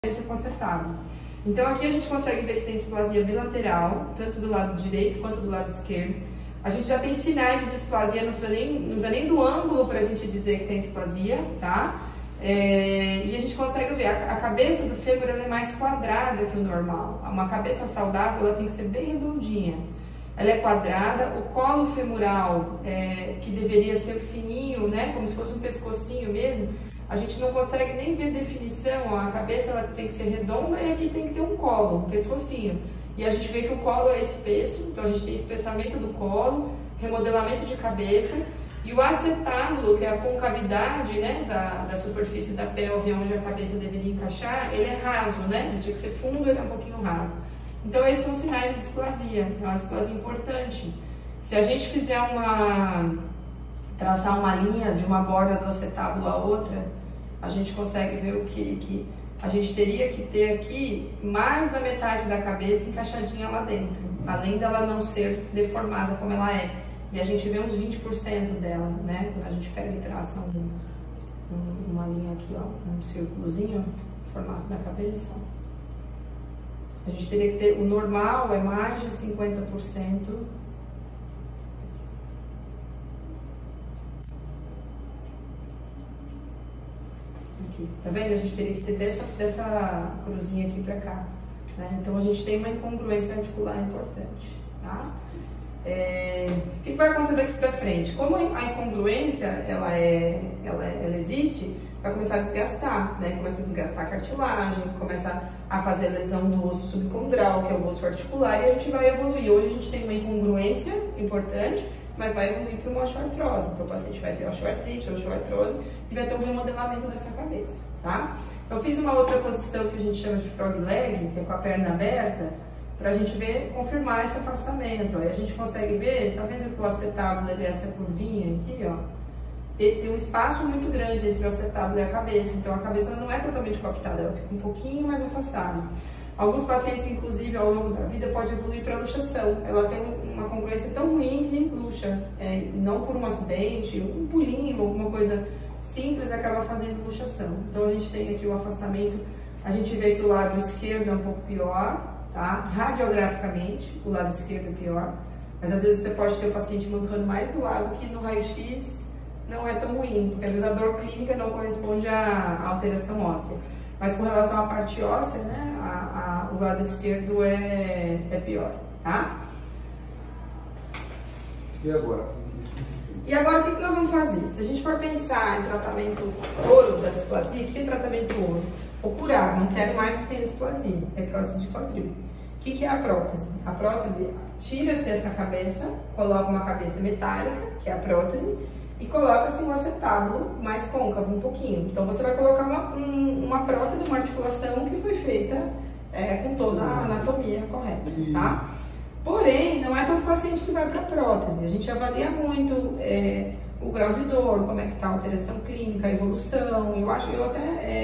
com acetábulo. Então aqui a gente consegue ver que tem displasia bilateral, tanto do lado direito quanto do lado esquerdo. A gente já tem sinais de displasia, não precisa nem do ângulo para a gente dizer que tem displasia, tá? E a gente consegue ver, a cabeça do fêmur ela é mais quadrada que o normal. Uma cabeça saudável ela tem que ser bem redondinha. Ela é quadrada, o colo femoral, que deveria ser fininho, né, como se fosse um pescocinho mesmo, a gente não consegue nem ver definição. A cabeça ela tem que ser redonda e aqui tem que ter um colo, um pescocinho. E a gente vê que o colo é espesso, então a gente tem espessamento do colo, remodelamento de cabeça. E o acetábulo, que é a concavidade, né, da superfície da pelve, onde a cabeça deveria encaixar, ele é raso, né? Ele tinha que ser fundo, ele é um pouquinho raso. Então esses são sinais de displasia, é uma displasia importante. Se a gente fizer traçar uma linha de uma borda do acetábulo a outra, a gente consegue ver o que a gente teria que ter aqui mais da metade da cabeça encaixadinha lá dentro, além dela não ser deformada como ela é. E a gente vê uns 20% dela, né? Quando a gente pega e traça uma linha aqui, ó, um círculozinho, no formato da cabeça. A gente teria que ter, o normal é mais de 50%. Aqui, tá vendo? A gente teria que ter dessa cruzinha aqui pra cá, né? Então a gente tem uma incongruência articular importante, tá? O que vai acontecer daqui para frente? Como a incongruência ela existe, vai começar a desgastar, né? Começa a desgastar a cartilagem, começa a fazer lesão do osso subcondral, que é o osso articular, e a gente vai evoluir. Hoje a gente tem uma incongruência importante, mas vai evoluir para uma osteoartrose. Então o paciente vai ter osteoartrite, osteoartrose e vai ter um remodelamento dessa cabeça, tá? Eu fiz uma outra posição que a gente chama de frog leg, que é com a perna aberta, para a gente ver, confirmar esse afastamento. Aí a gente consegue ver, tá vendo que o acetábulo é essa curvinha aqui, ó? Ele tem um espaço muito grande entre o acetábulo e a cabeça, então a cabeça não é totalmente coaptada, ela fica um pouquinho mais afastada. Alguns pacientes, inclusive, ao longo da vida, pode evoluir para luxação. Ela tem uma congruência tão ruim que luxa, não por um acidente, um pulinho, alguma coisa simples acaba fazendo luxação. Então a gente tem aqui o afastamento, a gente vê que o lado esquerdo é um pouco pior, tá? Radiograficamente, o lado esquerdo é pior, mas às vezes você pode ter o paciente mancando mais do lado que no raio-x não é tão ruim, porque às vezes a dor clínica não corresponde à alteração óssea. Mas com relação à parte óssea, né, o lado esquerdo é pior, tá? E agora? E agora o que nós vamos fazer? Se a gente for pensar em tratamento ouro da displasia, o que é tratamento ouro? Ou curar, não quero mais que tenha displasia, é prótese de quadril. O que é a prótese? A prótese, tira-se essa cabeça, coloca uma cabeça metálica, que é a prótese, e coloca-se um acetábulo mais côncavo, um pouquinho. Então você vai colocar uma prótese, uma articulação que foi feita com toda a anatomia correta, tá? Porém, não é todo paciente que vai para prótese. A gente avalia muito o grau de dor, como é que está a alteração clínica, a evolução.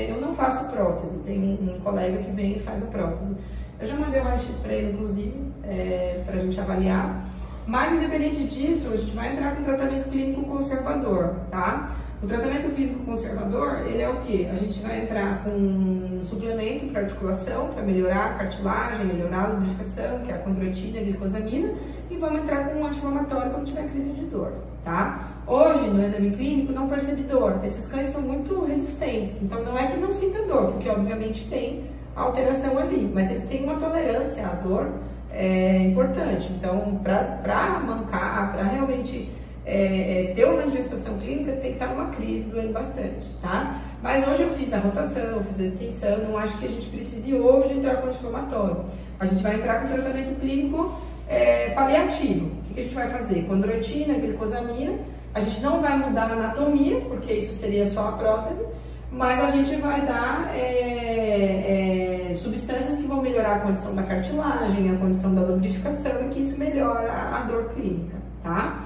Eu não faço prótese, tem um colega que vem e faz a prótese. Eu já mandei o raio-x para ele, inclusive, para a gente avaliar. Mas, independente disso, a gente vai entrar com tratamento clínico conservador, tá? O tratamento clínico conservador, ele é o quê? A gente vai entrar com um suplemento para articulação, para melhorar a cartilagem, melhorar a lubrificação, que é a condroitina e a glicosamina, e vamos entrar com um anti-inflamatório quando tiver crise de dor, tá? Hoje, no exame clínico, não percebe dor. Esses cães são muito resistentes, então não é que não sinta dor, porque obviamente tem alteração ali, mas eles têm uma tolerância à dor importante. Então, para mancar, para realmente ter uma manifestação clínica, tem que estar numa crise, doendo bastante, tá? Mas hoje eu fiz a rotação, eu fiz a extensão, não acho que a gente precise hoje entrar com anti-inflamatório. A gente vai entrar com tratamento clínico paliativo. O que a gente vai fazer? Condroitina, glicosamina. A gente não vai mudar a anatomia, porque isso seria só a prótese, mas a gente vai dar substâncias que vão melhorar a condição da cartilagem, a condição da lubrificação, e que isso melhora a dor clínica, tá?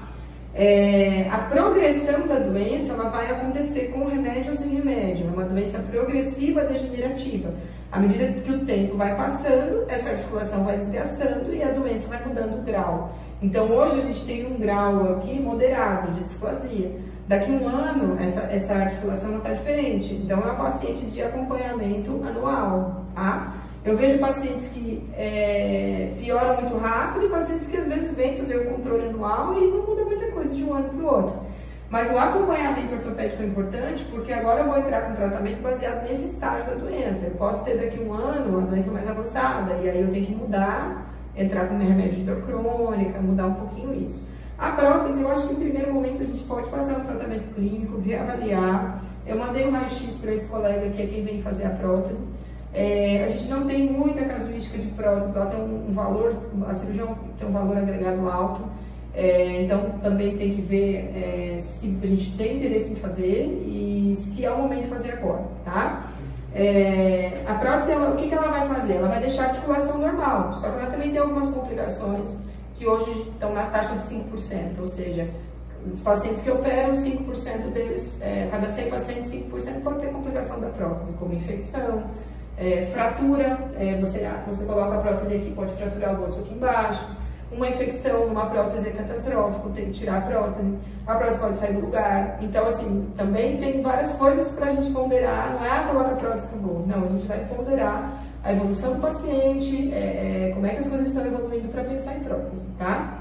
A progressão da doença ela vai acontecer com remédio ou sem remédio, é uma doença progressiva degenerativa. À medida que o tempo vai passando, essa articulação vai desgastando e a doença vai mudando o grau. Então hoje a gente tem um grau aqui moderado de displasia. Daqui a um ano, essa articulação está diferente. Então, é uma paciente de acompanhamento anual, tá? Eu vejo pacientes que pioram muito rápido e pacientes que às vezes vêm fazer o controle anual e não muda muita coisa de um ano para o outro. Mas o acompanhamento ortopédico é importante porque agora eu vou entrar com tratamento baseado nesse estágio da doença. Eu posso ter daqui a um ano a doença mais avançada e aí eu tenho que mudar, entrar com remédio de dor crônica, mudar um pouquinho isso. A prótese, eu acho que em primeiro momento a gente pode passar um tratamento clínico, reavaliar. Eu mandei um raio-x para esse colega que é quem vem fazer a prótese. A gente não tem muita casuística de prótese, ela tem um valor, a cirurgia tem um valor agregado alto. Então também tem que ver se a gente tem interesse em fazer e se é o momento de fazer agora, tá? A prótese, o que ela vai fazer? Ela vai deixar a articulação normal, só que ela também tem algumas complicações que hoje estão na taxa de 5%, ou seja, os pacientes que operam, 5% deles, cada 100 pacientes, 5% pode ter complicação da prótese, como infecção, fratura, você coloca a prótese aqui, pode fraturar o osso aqui embaixo. Uma infecção numa prótese é catastrófico, tem que tirar a prótese pode sair do lugar. Então, assim, também tem várias coisas para a gente ponderar, não é coloca a prótese e acabou. Não, a gente vai ponderar a evolução do paciente, como é que as coisas estão evoluindo para pensar em prótese, tá?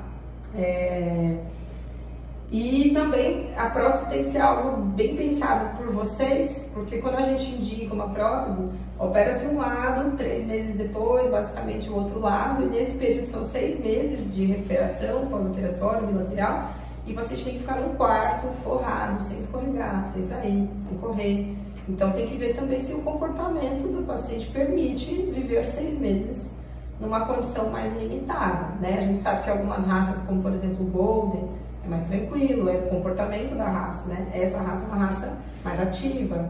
E também a prótese tem que ser algo bem pensado por vocês, porque quando a gente indica uma prótese, opera-se um lado, 3 meses depois, basicamente o outro lado, e nesse período são 6 meses de recuperação pós-operatório, bilateral, e o paciente tem que ficar num quarto, forrado, sem escorregar, sem sair, sem correr. Então tem que ver também se o comportamento do paciente permite viver 6 meses numa condição mais limitada, né? A gente sabe que algumas raças, como por exemplo o Golden, é mais tranquilo, é o comportamento da raça, né? Essa raça é uma raça mais ativa,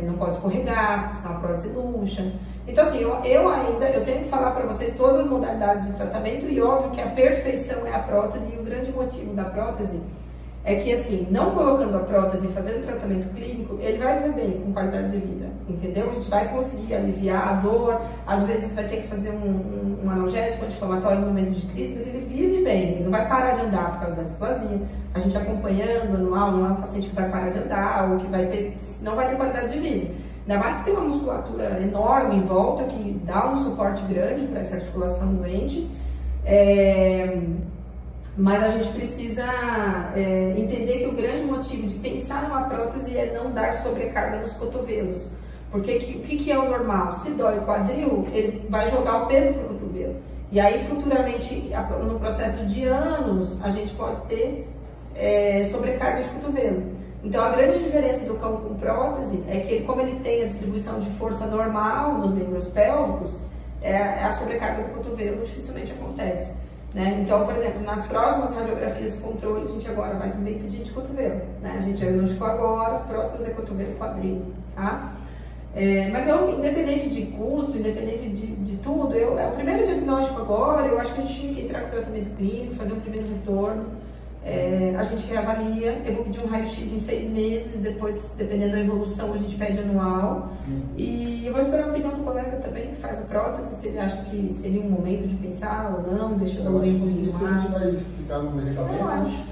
não pode escorregar, senão a prótese luxa. Então assim, eu tenho que falar para vocês todas as modalidades de tratamento e óbvio que a perfeição é a prótese e o grande motivo da prótese é que assim, não colocando a prótese e fazendo tratamento clínico, ele vai viver bem, com qualidade de vida, entendeu? A gente vai conseguir aliviar a dor, às vezes vai ter que fazer um analgésico anti-inflamatório no momento de crise, mas ele vive bem, ele não vai parar de andar por causa da displasia. A gente acompanhando anual, não é um paciente que vai parar de andar ou que não vai ter qualidade de vida. Ainda mais que tem uma musculatura enorme em volta, que dá um suporte grande para essa articulação doente. Mas a gente precisa entender que o grande motivo de pensar numa prótese é não dar sobrecarga nos cotovelos. Porque o que é o normal? Se dói o quadril, ele vai jogar o peso para o cotovelo. E aí, futuramente, no processo de anos, a gente pode ter sobrecarga de cotovelo. Então, a grande diferença do cão com prótese é que, como ele tem a distribuição de força normal nos membros pélvicos, a sobrecarga do cotovelo dificilmente acontece. Né? Então, por exemplo, nas próximas radiografias controle, a gente agora vai também pedir de cotovelo. Né? A gente diagnosticou agora, as próximas é cotovelo e quadril. Tá? Mas independente de custo, independente de tudo, é o primeiro diagnóstico agora, eu acho que a gente tinha que entrar com tratamento clínico, fazer um primeiro retorno. A gente reavalia, eu vou pedir um raio-x em 6 meses, depois, dependendo da evolução, a gente pede anual. E eu vou esperar a opinião do colega também, que faz a prótese, se ele acha que seria um momento de pensar ou não, deixa eu dar um pouquinho mais. A gente vai ficar no medicamento. Eu acho.